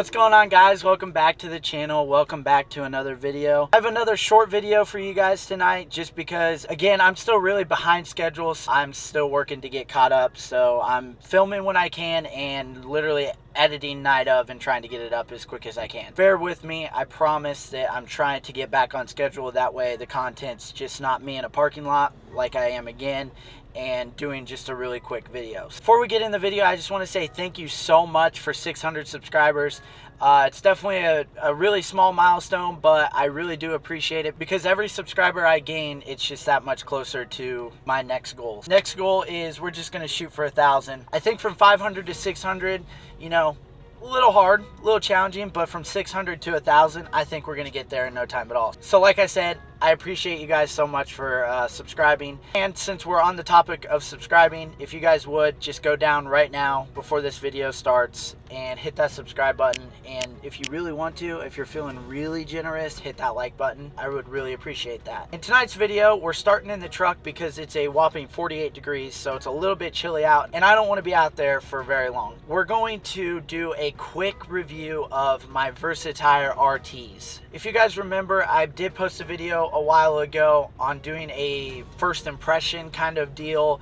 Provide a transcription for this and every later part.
What's going on, guys? Welcome back to the channel. Welcome back to another video. I have another short video for you guys tonight just because, again, I'm still really behind schedules. I'm still working to get caught up, so I'm filming when I can and literally editing night of and trying to get it up as quick as I can. Bear with me. I promise that I'm trying to get back on schedule. That way the content's just not me in a parking lot like I am again, and doing just a really quick video. Before we get in the video, I just want to say thank you so much for 600 subscribers. It's definitely a really small milestone, but I really do appreciate it because every subscriber I gain, it's just that much closer to my next goal. Next goal is we're just going to shoot for 1,000. I think from 500 to 600, you know, a little hard, a little challenging, but from 600 to 1,000, I think we're going to get there in no time at all. So like I said, I appreciate you guys so much for subscribing. And since we're on the topic of subscribing, if you guys would just go down right now before this video starts and hit that subscribe button. And if you really want to, if you're feeling really generous, hit that like button. I would really appreciate that. In tonight's video, we're starting in the truck because it's a whopping 48 degrees, so it's a little bit chilly out, and I don't want to be out there for very long. We're going to do a quick review of my Versatyre RTs. If you guys remember, I did post a video a while ago on doing a first impression kind of deal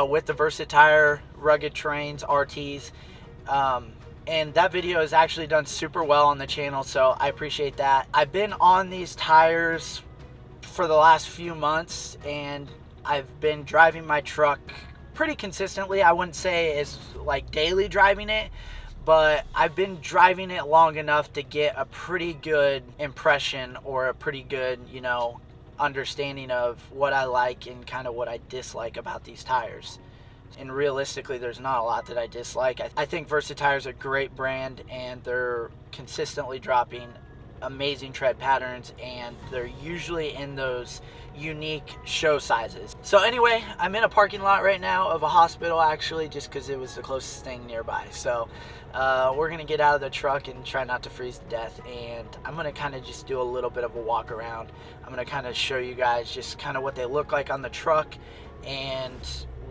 with the Versatyre rugged terrains RTs, and that video has actually done super well on the channel, so I appreciate that. I've been on these tires for the last few months, and I've been driving my truck pretty consistently. I wouldn't say it's like daily driving it, but I've been driving it long enough to get a pretty good impression, or a pretty good, you know, understanding of what I like and kind of what I dislike about these tires. And realistically, there's not a lot that I dislike. I think Versatyre is a great brand, and they're consistently dropping amazing tread patterns, and they're usually in those unique show sizes. So anyway, I'm in a parking lot right now of a hospital, actually, just because it was the closest thing nearby. So we're gonna get out of the truck and try not to freeze to death, and I'm gonna kind of just do a little bit of a walk around. I'm gonna kind of show you guys just kind of what they look like on the truck and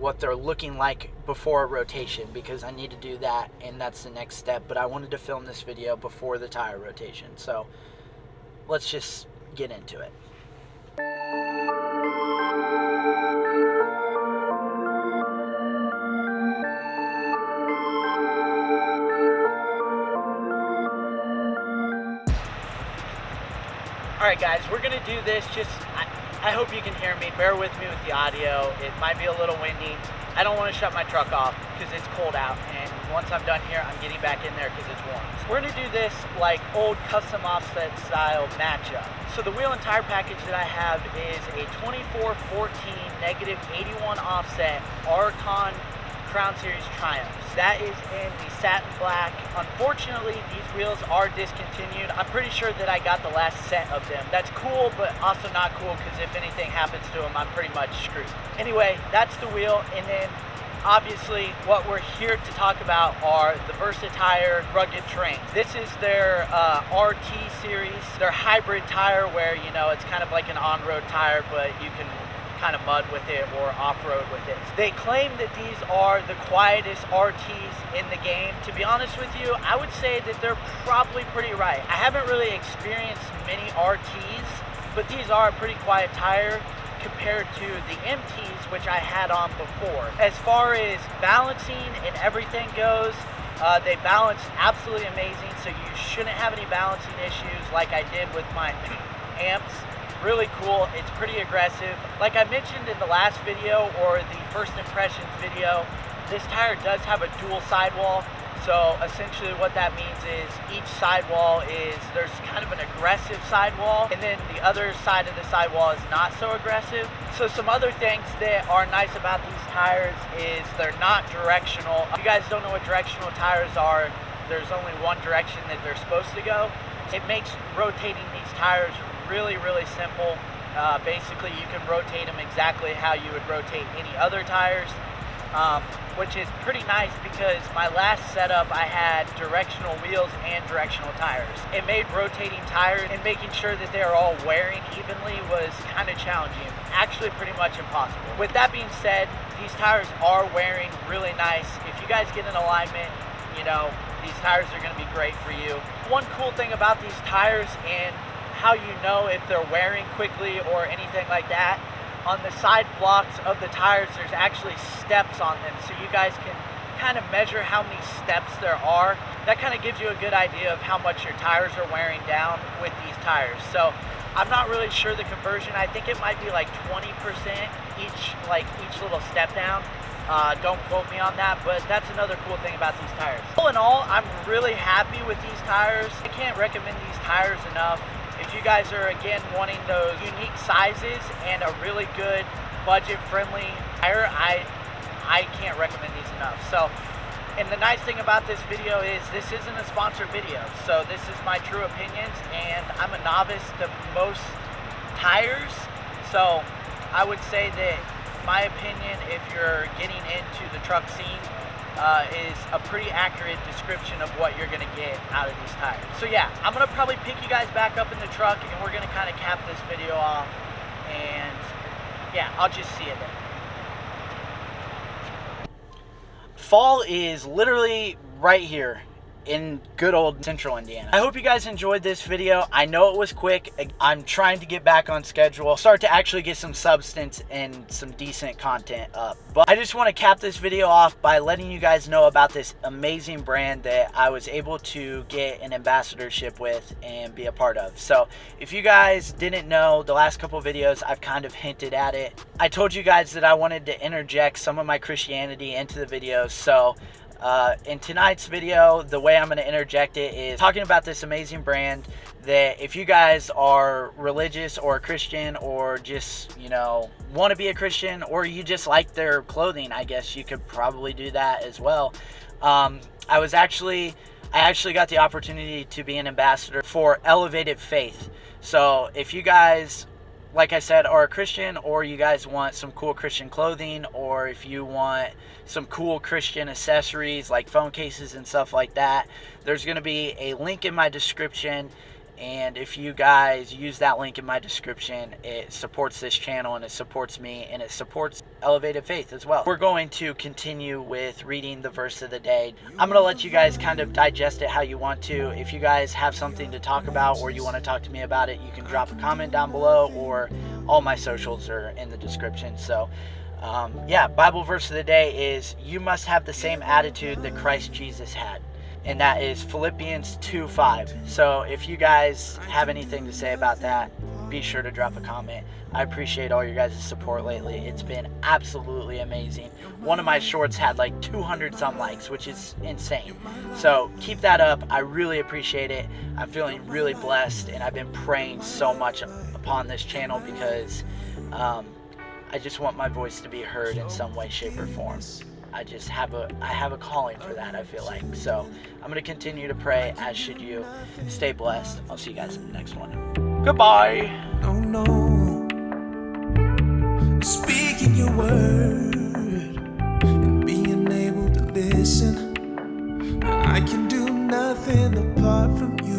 what they're looking like before a rotation, because I need to do that, and that's the next step. But I wanted to film this video before the tire rotation, so let's just get into it. Alright guys, we're going to do this just, I hope you can hear me. Bear with me with the audio. It might be a little windy. I don't want to shut my truck off because it's cold out, and once I'm done here, I'm getting back in there because it's warm. So we're going to do this like old custom offset style matchup. So the wheel and tire package that I have is a 2414 negative 81 offset Archon Crown Series Triumphs. That is in the satin black. Unfortunately, these wheels are discontinued. I'm pretty sure that I got the last set of them. That's cool, but also not cool, because if anything happens to them, I'm pretty much screwed. Anyway, that's the wheel, and then obviously what we're here to talk about are the Versatyre rugged terrains. This is their RT series, their hybrid tire, where, you know, it's kind of like an on-road tire, but you can kind of mud with it or off-road with it. They claim that these are the quietest RTs in the game. To be honest with you, I would say that they're probably pretty right. I haven't really experienced many RTs, but these are a pretty quiet tire compared to the MTs, which I had on before. As far as balancing and everything goes, they balance absolutely amazing, so you shouldn't have any balancing issues like I did with my amps. Really cool. It's pretty aggressive. Like I mentioned in the last video, or the first impressions video, this tire does have a dual sidewall. So essentially what that means is each sidewall is, there's kind of an aggressive sidewall, and then the other side of the sidewall is not so aggressive. So some other things that are nice about these tires is they're not directional. If you guys don't know what directional tires are, there's only one direction that they're supposed to go. It makes rotating these tires really simple. Basically, you can rotate them exactly how you would rotate any other tires, which is pretty nice, because my last setup I had directional wheels and directional tires. It made rotating tires and making sure that they're all wearing evenly was kind of challenging, actually pretty much impossible. With that being said, these tires are wearing really nice. If you guys get an alignment, you know, these tires are going to be great for you. One cool thing about these tires and how you know if they're wearing quickly or anything like that, on the side blocks of the tires there's actually steps on them, so you guys can kind of measure how many steps there are. That kind of gives you a good idea of how much your tires are wearing down with these tires. So I'm not really sure the conversion. I think it might be like 20% each little step down. Don't quote me on that, but that's another cool thing about these tires. All in all, I'm really happy with these tires. I can't recommend these tires enough. If you guys are, again, wanting those unique sizes and a really good budget-friendly tire, I can't recommend these enough. So, and the nice thing about this video is this isn't a sponsored video. So this is my true opinions, and I'm a novice to most tires. So I would say that my opinion, if you're getting into the truck scene, is a pretty accurate description of what you're gonna get out of these tires. So yeah, I'm gonna probably pick you guys back up in the truck, and we're gonna kind of cap this video off, and yeah, I'll just see you then. Fall is literally right here in good old central Indiana. I hope you guys enjoyed this video. I know it was quick. I'm trying to get back on schedule, start to actually get some substance and some decent content up. But I just want to cap this video off by letting you guys know about this amazing brand that I was able to get an ambassadorship with and be a part of. So if you guys didn't know, the last couple videos I've kind of hinted at it. I told you guys that I wanted to interject some of my Christianity into the videos. So in tonight's video, the way I'm going to interject it is talking about this amazing brand that if you guys are religious or a Christian, or just, you know, want to be a Christian, or you just like their clothing, I guess you could probably do that as well. I actually got the opportunity to be an ambassador for Elevated Faith. So if you guys, like I said, are a Christian, or you guys want some cool Christian clothing, or if you want some cool Christian accessories like phone cases and stuff like that, there's going to be a link in my description. And if you guys use that link in my description, it supports this channel, and it supports me, and it supports Elevated Faith as well. We're going to continue with reading the verse of the day. I'm going to let you guys kind of digest it how you want to. If you guys have something to talk about, or you want to talk to me about it, you can drop a comment down below, or all my socials are in the description. So yeah, Bible verse of the day is, you must have the same attitude that Christ Jesus had. And that is Philippians 2:5. So if you guys have anything to say about that, be sure to drop a comment. I appreciate all your guys' support lately. It's been absolutely amazing. One of my shorts had like 200 some likes, which is insane. So keep that up. I really appreciate it. I'm feeling really blessed, and I've been praying so much upon this channel because I just want my voice to be heard in some way, shape, or form. I have a calling for that, I feel like. So I'm going to continue to pray, as should you. Stay blessed. I'll see you guys in the next one. Goodbye. Oh no, speaking your word and being able to listen. I can do nothing apart from you.